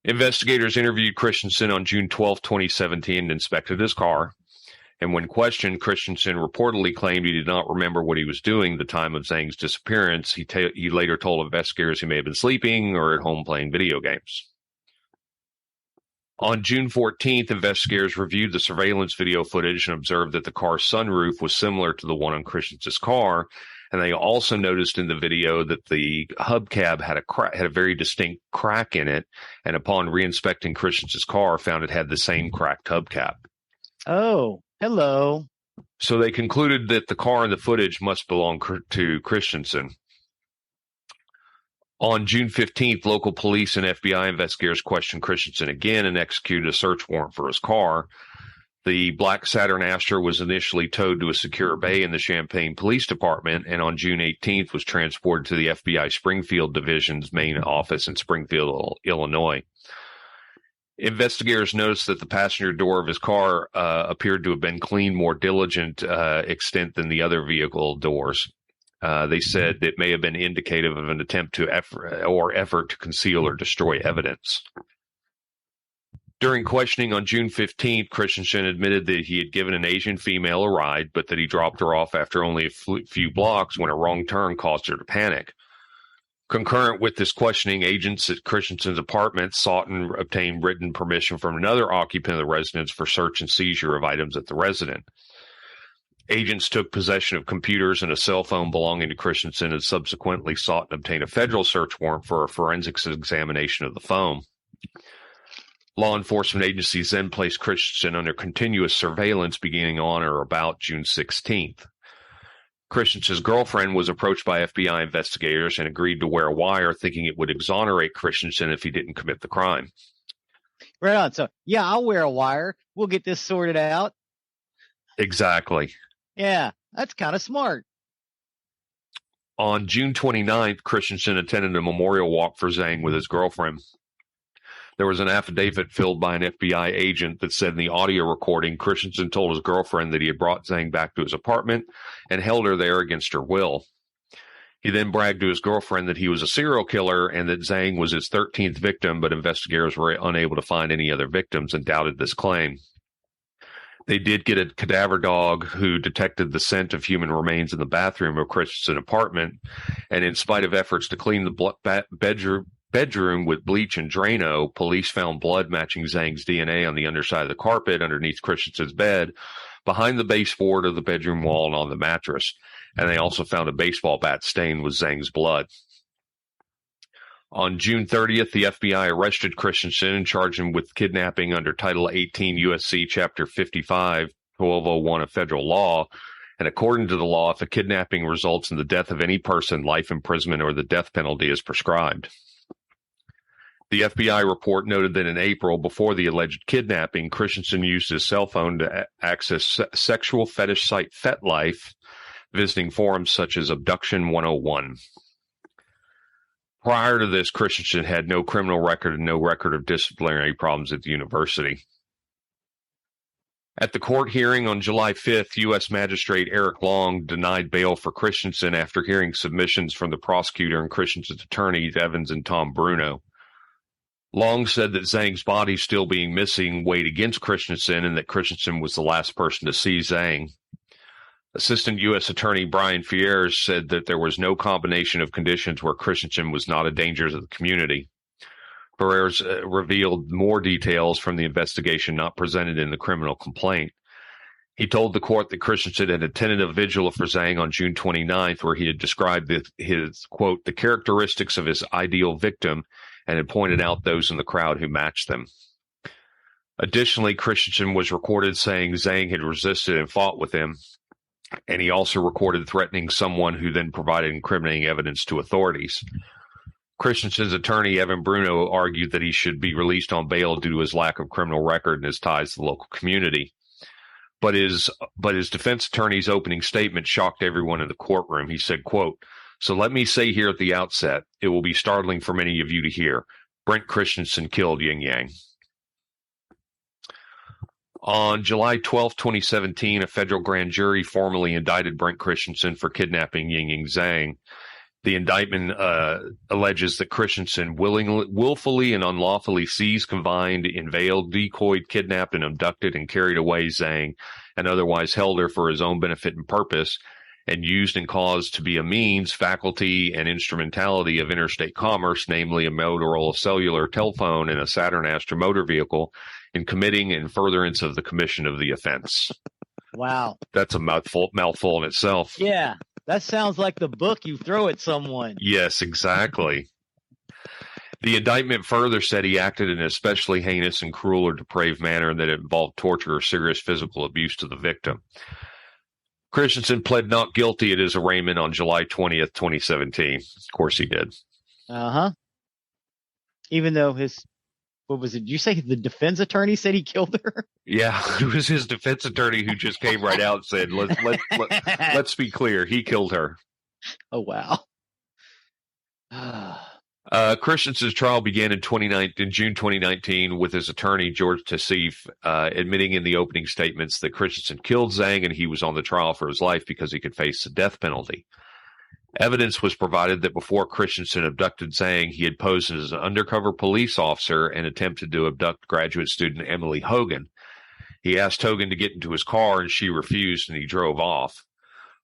[SPEAKER 1] Investigators interviewed Christensen on June 12, 2017, and inspected his car. And when questioned, Christensen reportedly claimed he did not remember what he was doing at the time of Zhang's disappearance. He later told investigators he may have been sleeping or at home playing video games. On June 14th, investigators reviewed the surveillance video footage and observed that the car's sunroof was similar to the one on Christensen's car. And they also noticed in the video that the hubcap had a very distinct crack in it. And upon reinspecting Christensen's car, found it had the same cracked hubcap.
[SPEAKER 3] Oh, hello.
[SPEAKER 1] So they concluded that the car in the footage must belong to Christensen. On June 15th, local police and FBI investigators questioned Christensen again and executed a search warrant for his car. The black Saturn Astra was initially towed to a secure bay in the Champaign Police Department, and on June 18th was transported to the FBI Springfield Division's main office in Springfield, Illinois. Investigators noticed that the passenger door of his car appeared to have been cleaned more diligent extent than the other vehicle doors. They said it may have been indicative of an attempt to effort to conceal or destroy evidence. During questioning on June 15th, Christensen admitted that he had given an Asian female a ride, but that he dropped her off after only a few blocks when a wrong turn caused her to panic. Concurrent with this questioning, agents at Christensen's apartment sought and obtained written permission from another occupant of the residence for search and seizure of items at the residence. Agents took possession of computers and a cell phone belonging to Christensen and subsequently sought and obtained a federal search warrant for a forensics examination of the phone. Law enforcement agencies then placed Christensen under continuous surveillance beginning on or about June 16th. Christensen's girlfriend was approached by FBI investigators and agreed to wear a wire, thinking it would exonerate Christensen if he didn't commit the crime.
[SPEAKER 3] Right on. So, yeah, I'll wear a wire. We'll get this sorted out.
[SPEAKER 1] Exactly.
[SPEAKER 3] Yeah, that's kind of smart.
[SPEAKER 1] On June 29th, Christensen attended a memorial walk for Zhang with his girlfriend. There was an affidavit filled by an FBI agent that said in the audio recording, Christensen told his girlfriend that he had brought Zhang back to his apartment and held her there against her will. He then bragged to his girlfriend that he was a serial killer and that Zhang was his 13th victim, but investigators were unable to find any other victims and doubted this claim. They did get a cadaver dog who detected the scent of human remains in the bathroom of Christensen's apartment, and in spite of efforts to clean the bedroom with bleach and Drano, police found blood matching Zhang's DNA on the underside of the carpet underneath Christensen's bed, behind the baseboard of the bedroom wall and on the mattress, and they also found a baseball bat stained with Zhang's blood. On June 30th, the FBI arrested Christensen and charged him with kidnapping under Title 18 U.S.C. Chapter 55, 1201 of federal law. And according to the law, if a kidnapping results in the death of any person, life imprisonment or the death penalty is prescribed. The FBI report noted that in April, before the alleged kidnapping, Christensen used his cell phone to access sexual fetish site FetLife, visiting forums such as Abduction 101. Prior to this, Christensen had no criminal record and no record of disciplinary problems at the university. At the court hearing on July 5th, U.S. Magistrate Eric Long denied bail for Christensen after hearing submissions from the prosecutor and Christensen's attorneys, Evans and Tom Bruno. Long said that Zhang's body still being missing weighed against Christensen and that Christensen was the last person to see Zhang. Assistant U.S. Attorney Brian Fierres said that there was no combination of conditions where Christensen was not a danger to the community. Fierres revealed more details from the investigation not presented in the criminal complaint. He told the court that Christensen had attended a vigil for Zhang on June 29th where he had described his, quote, the characteristics of his ideal victim and had pointed out those in the crowd who matched them. Additionally, Christensen was recorded saying Zhang had resisted and fought with him, and he also recorded threatening someone who then provided incriminating evidence to authorities. Christensen's attorney, Evan Bruno, argued that he should be released on bail due to his lack of criminal record and his ties to the local community. But his defense attorney's opening statement shocked everyone in the courtroom. He said, quote, so let me say here at the outset, it will be startling for many of you to hear. Brent Christensen killed YingYing. On July 12, 2017, a federal grand jury formally indicted Brent Christensen for kidnapping YingYing Zhang. The indictment alleges that Christensen willfully and unlawfully seized, confined, inveigled, decoyed, kidnapped, and abducted and carried away Zhang and otherwise held her for his own benefit and purpose, and used and caused to be a means, faculty, and instrumentality of interstate commerce, namely a Motorola cellular telephone and a Saturn Astra motor vehicle, in committing in furtherance of the commission of the offense.
[SPEAKER 3] Wow.
[SPEAKER 1] That's a mouthful in itself.
[SPEAKER 3] Yeah, that sounds like the book you throw at someone.
[SPEAKER 1] Yes, exactly. The indictment further said he acted in an especially heinous and cruel or depraved manner that involved torture or serious physical abuse to the victim. Christensen pled not guilty at his arraignment on July 20th, 2017. Of course he did.
[SPEAKER 3] Uh-huh. Even though what was it? Did you say the defense attorney said he killed her?
[SPEAKER 1] Yeah, it was his defense attorney who just came right out and said, let's be clear, he killed her.
[SPEAKER 3] Oh, wow.
[SPEAKER 1] Christensen's trial began in June 2019 with his attorney, George Tassif, admitting in the opening statements that Christensen killed Zhang and he was on the trial for his life because he could face the death penalty. Evidence was provided that before Christensen abducted Zhang, he had posed as an undercover police officer and attempted to abduct graduate student Emily Hogan. He asked Hogan to get into his car and she refused and he drove off.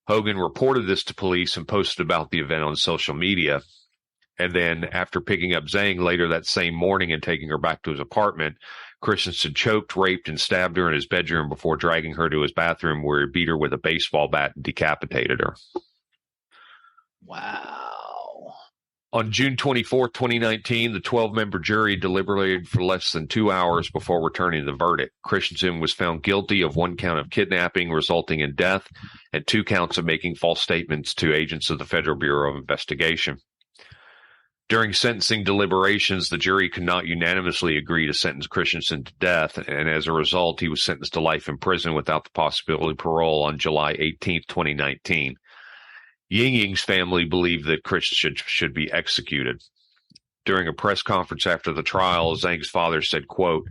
[SPEAKER 1] Hogan reported this to police and posted about the event on social media. And then after picking up Zhang later that same morning and taking her back to his apartment, Christensen choked, raped, and stabbed her in his bedroom before dragging her to his bathroom where he beat her with a baseball bat and decapitated her.
[SPEAKER 3] Wow.
[SPEAKER 1] On June 24, 2019, the 12-member jury deliberated for less than 2 hours before returning the verdict. Christensen was found guilty of 1 count of kidnapping resulting in death and 2 counts of making false statements to agents of the Federal Bureau of Investigation. During sentencing deliberations, the jury could not unanimously agree to sentence Christensen to death, and as a result, he was sentenced to life in prison without the possibility of parole on July 18, 2019. YingYing's family believed that Christensen should be executed. During a press conference after the trial, Zhang's father said, quote,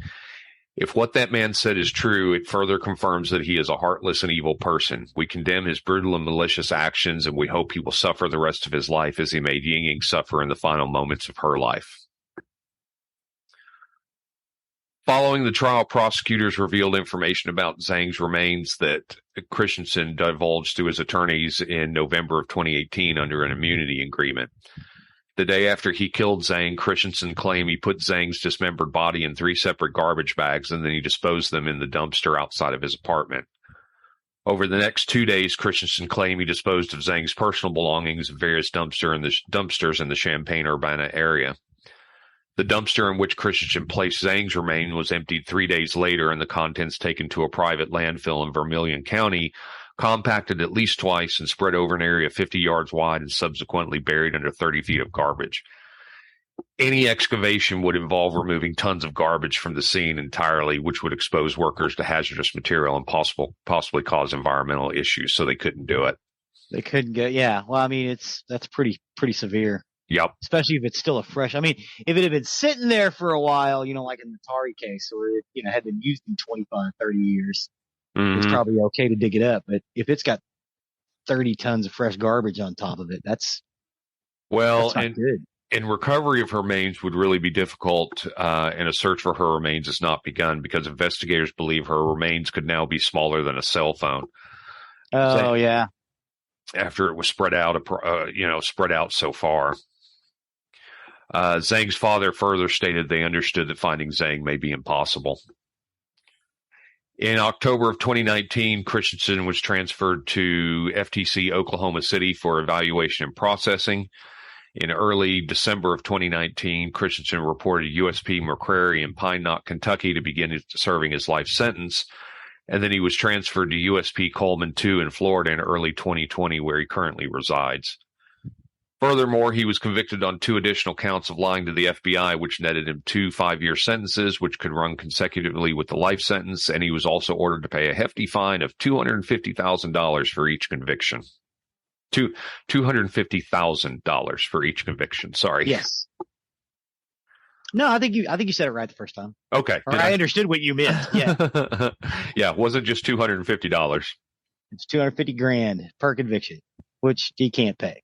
[SPEAKER 1] "If what that man said is true, it further confirms that he is a heartless and evil person. We condemn his brutal and malicious actions, and we hope he will suffer the rest of his life as he made YingYing suffer in the final moments of her life." Following the trial, prosecutors revealed information about Zhang's remains that Christensen divulged to his attorneys in November of 2018 under an immunity agreement. The day after he killed Zhang, Christensen claimed he put Zhang's dismembered body in 3 separate garbage bags and then he disposed them in the dumpster outside of his apartment. Over the next 2 days, Christensen claimed he disposed of Zhang's personal belongings in various dumpsters in the Champaign-Urbana area. The dumpster in which Christensen placed Zhang's remains was emptied 3 days later and the contents taken to a private landfill in Vermilion County, compacted at least twice and spread over an area 50 yards wide and subsequently buried under 30 feet of garbage. Any excavation would involve removing tons of garbage from the scene entirely, which would expose workers to hazardous material and possibly cause environmental issues, so they couldn't do it.
[SPEAKER 3] They couldn't go. Yeah. Well, I mean, that's pretty severe.
[SPEAKER 1] Yep.
[SPEAKER 3] Especially if it's still a fresh. I mean, if it had been sitting there for a while, like in the Atari case, or it, had been used in 25, 30 years, it's probably okay to dig it up. But if it's got 30 tons of fresh garbage on top of it, that's not good.
[SPEAKER 1] And recovery of her remains would really be difficult, and a search for her remains has not begun because investigators believe her remains could now be smaller than a cell phone.
[SPEAKER 3] Oh, yeah.
[SPEAKER 1] After it was spread out so far. Zhang's father further stated they understood that finding Zhang may be impossible. In October of 2019, Christensen was transferred to FTC Oklahoma City for evaluation and processing. In early December of 2019, Christensen reported USP McCrary in Pine Knot, Kentucky to begin serving his life sentence, and then he was transferred to USP Coleman II in Florida in early 2020, where he currently resides. Furthermore, he was convicted on 2 additional counts of lying to the FBI, which netted him 2 5-year sentences, which could run consecutively with the life sentence, and he was also ordered to pay a hefty fine of $250,000 for each conviction. $250,000 for each conviction. Sorry.
[SPEAKER 3] Yes. No, I think you said it right the first time.
[SPEAKER 1] Okay.
[SPEAKER 3] Or I understood what you meant. Yeah.
[SPEAKER 1] Yeah, it wasn't just $250.
[SPEAKER 3] It's $250,000 per conviction, which he can't pay.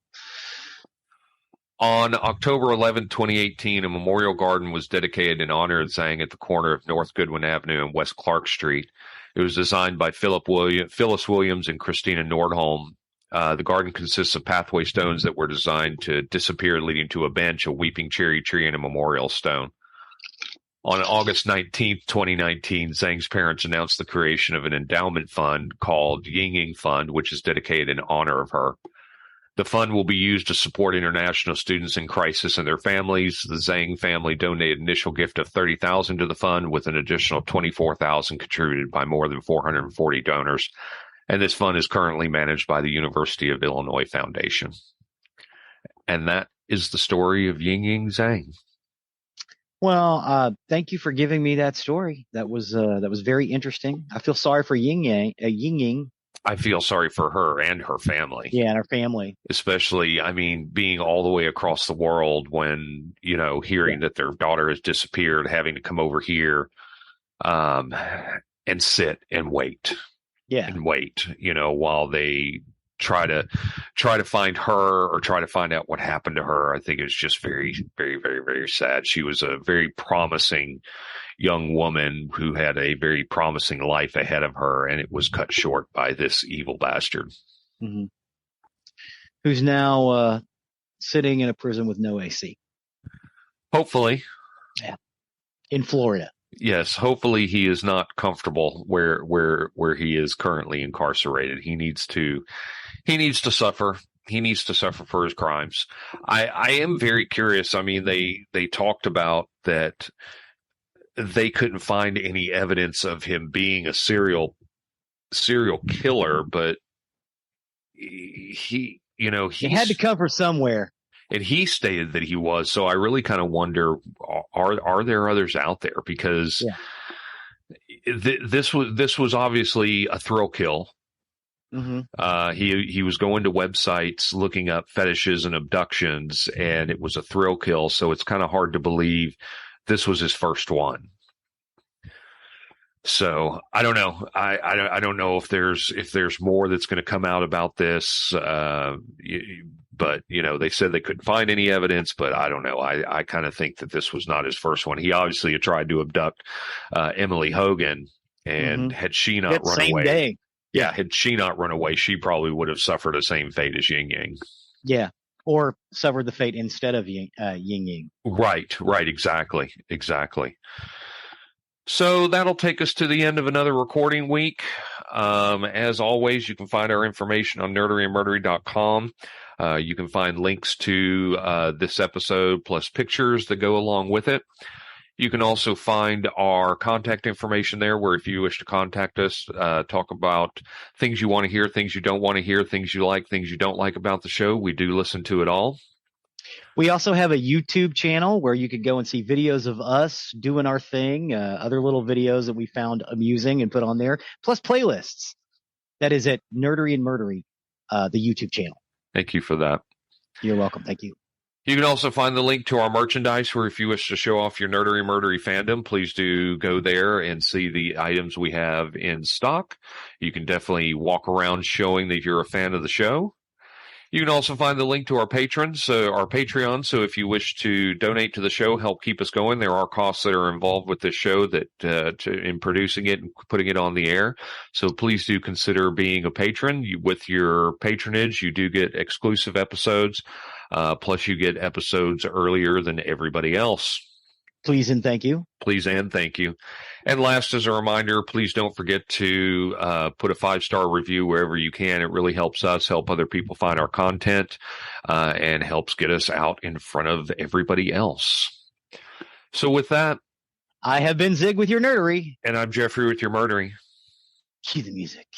[SPEAKER 1] On October 11, 2018, a memorial garden was dedicated in honor of Zhang at the corner of North Goodwin Avenue and West Clark Street. It was designed by Phyllis Williams and Christina Nordholm. The garden consists of pathway stones that were designed to disappear, leading to a bench, a weeping cherry tree, and a memorial stone. On August 19th, 2019, Zhang's parents announced the creation of an endowment fund called YingYing Fund, which is dedicated in honor of her. The fund will be used to support international students in crisis and their families. The Zhang family donated an initial gift of $30,000 to the fund, with an additional $24,000 contributed by more than 440 donors. And this fund is currently managed by the University of Illinois Foundation. And that is the story of YingYing Zhang.
[SPEAKER 3] Well, thank you for giving me that story. That was very interesting. I feel sorry for YingYing.
[SPEAKER 1] I feel sorry for her and her family.
[SPEAKER 3] Yeah, and her family.
[SPEAKER 1] Especially, I mean, being all the way across the world when, hearing that their daughter has disappeared, having to come over here and sit and wait.
[SPEAKER 3] Yeah.
[SPEAKER 1] And wait, while they try to find her or try to find out what happened to her. I think it's just very, very, very, very sad. She was a very promising young woman who had a very promising life ahead of her, and it was cut short by this evil bastard.
[SPEAKER 3] Mm-hmm. Who's now sitting in a prison with no AC.
[SPEAKER 1] Hopefully.
[SPEAKER 3] Yeah. In Florida.
[SPEAKER 1] Yes, hopefully he is not comfortable where he is currently incarcerated. He needs to suffer. He needs to suffer for his crimes. I am very curious. I mean, they talked about that they couldn't find any evidence of him being a serial killer, but he
[SPEAKER 3] had to come from somewhere.
[SPEAKER 1] And he stated that he was. So I really kind of wonder, are there others out there? Because this was obviously a thrill kill.
[SPEAKER 3] Mm-hmm.
[SPEAKER 1] He was going to websites looking up fetishes and abductions, and it was a thrill kill. So it's kind of hard to believe this was his first one. So I don't know. I don't know if there's more that's going to come out about this. But they said they couldn't find any evidence, but I don't know. I kind of think that this was not his first one. He obviously had tried to abduct Emily Hogan, and had she not run away,
[SPEAKER 3] day.
[SPEAKER 1] Yeah, had she not run away, she probably would have suffered the same fate as YingYing.
[SPEAKER 3] Yeah, or suffered the fate instead of YingYing.
[SPEAKER 1] Right, exactly. So that'll take us to the end of another recording week. As always, you can find our information on nerderyandmurdery.com. You can find links to this episode plus pictures that go along with it. You can also find our contact information there, where if you wish to contact us, talk about things you want to hear, things you don't want to hear, things you like, things you don't like about the show. We do listen to it all.
[SPEAKER 3] We also have a YouTube channel where you could go and see videos of us doing our thing, other little videos that we found amusing and put on there, plus playlists. That is at Nerdery and Murdery, the YouTube channel.
[SPEAKER 1] Thank you for that.
[SPEAKER 3] You're welcome. Thank you.
[SPEAKER 1] You can also find the link to our merchandise, where if you wish to show off your Nerdery Murdery fandom, please do go there and see the items we have in stock. You can definitely walk around showing that you're a fan of the show. You can also find the link to our patrons, our Patreon. So if you wish to donate to the show, help keep us going, there are costs that are involved with this show in producing it and putting it on the air. So please do consider being a patron. With your patronage, you do get exclusive episodes. Plus you get episodes earlier than everybody else.
[SPEAKER 3] Please and thank you.
[SPEAKER 1] Please and thank you. And last, as a reminder, please don't forget to put a 5-star review wherever you can. It really helps us, help other people find our content, and helps get us out in front of everybody else. So with that,
[SPEAKER 3] I have been Zig with your nerdery.
[SPEAKER 1] And I'm Geoffrey with your murdery.
[SPEAKER 3] Cue the music.